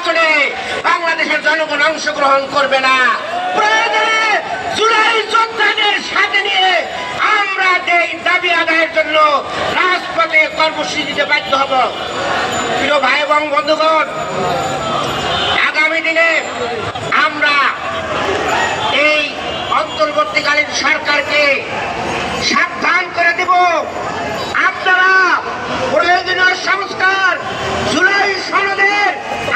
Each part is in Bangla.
নির্বাচনে বাংলাদেশের জনগণ অংশগ্রহণ করবে না। প্রয়োজনে জুলাই যোদ্ধাদের সাথে নিয়ে আমরা এই দাবি আদায়ের জন্য রাজপথে কর্মসূচি দিতে বাধ্য হব। প্রিয় ভাই এবং বন্ধুগণ, আগামী দিনে আমরা এই অন্তর্বর্তীকালীন সরকারকে সাবধান করে দেব, আপনারা প্রয়োজনীয় সংস্কার জুলাই সনদের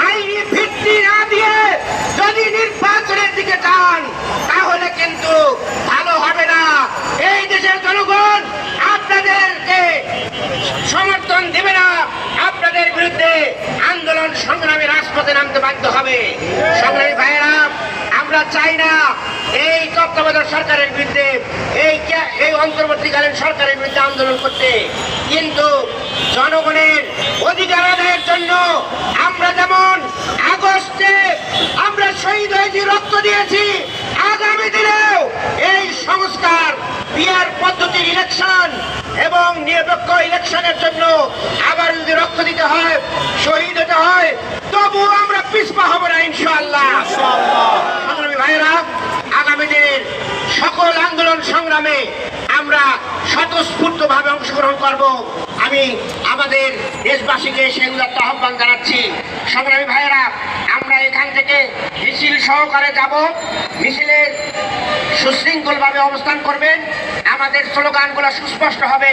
আইনি ভিত্তি না দিয়ে যদি নির্বাচনের দিকে যান তাহলে কিন্তু ভালো হবে না। এই দেশের জনগণ আপনাদেরকে সমর্থন দেবে না, আপনাদের বিরুদ্ধে আন্দোলন সংগ্রামী রাজপথে নামতে বাধ্য হবে। সংগ্রামী ভাইয়েরা, আমরা চাই না এই তত্ত্বাবধায়ক সরকারের বিরুদ্ধে এই অন্তর্বর্তীকালীন সরকারের বিরুদ্ধে আন্দোলন করতে, কিন্তু জনগণের অধিকার আদায়ের জন্য আমরা যেমন আগস্টে আমরা শহীদ হয়েছি, রক্ত দিয়েছি, আগামী দিনেও এই সংস্কার পিআর পদ্ধতির ইলেকশন এবং নিরপেক্ষ ইলেকশনের জন্য আবার যদি রক্ত দিতে হয়, শহীদ হতে হয়, তবুও আমরা পিছপা হব না ইনশাআল্লাহ। সংগ্রামী ভাইয়েরা, আগামী দিনের সকল আন্দোলন সংগ্রামে আমরা স্বতঃস্ফূর্তভাবে অংশগ্রহণ করব। আমি আমাদের দেশবাসীকে সেগুলো আহ্বান জানাচ্ছি। সংগ্রামী ভাইয়েরা, আমরা এখান থেকে মিছিল সহকারে যাব। মিছিলের সুশৃঙ্খলভাবে অবস্থান করবেন। আমাদের স্লোগানগুলো সুস্পষ্ট হবে।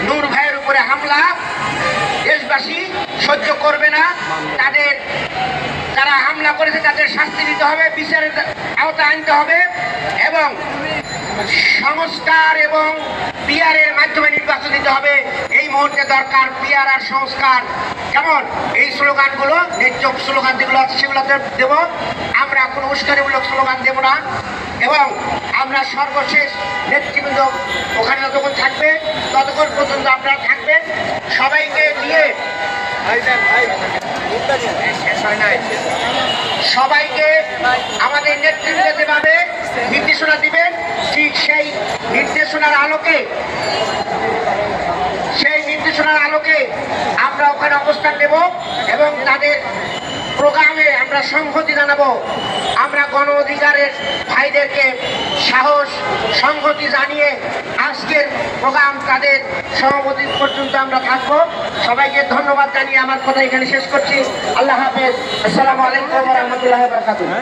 নূর ভাইয়ের উপরে হামলা দেশবাসী সহ্য করবে না, তাদের যারা হামলা করেছে তাদের শাস্তি দিতে হবে, বিচারের আওতায় আনতে হবে এবং সংস্কার এবং পিআরের মাধ্যমে নির্বাচন দিতে হবে। এই মুহূর্তে দরকার পিআর আর সংস্কার। কেমন এই স্লোগানগুলো, ন্যায্য স্লোগান যেগুলো আছে সেগুলো দেব। আমরা কোনো উস্কানিমূলক স্লোগান দেব না এবং আমরা সর্বশেষ নেতৃবৃন্দ ওখানে যতক্ষণ থাকবে ততক্ষণ পর্যন্ত আপনারা থাকবেন। সবাইকে নিয়ে সবাইকে আমাদের নেতৃত্ব যেভাবে নির্দেশনা দিবেন, ঠিক সেই নির্দেশনার আলোকে আমরা ওখানে অবস্থান নেব এবং তাদের প্রোগ্রামে আমরা সংহতি জানাবো। আমরা গণ অধিকারের ভাইদেরকে সাহস সংহতি জানিয়ে আজকের প্রোগ্রাম তাদের সমাপতি পর্যন্ত আমরা থাকবো। সবাইকে ধন্যবাদ জানিয়ে আমার কথা এখানে শেষ করছি। আল্লাহ হাফেজ। আসসালামু আলাইকুম ওয়া রাহমাতুল্লাহি ওয়া বারাকাতুহু।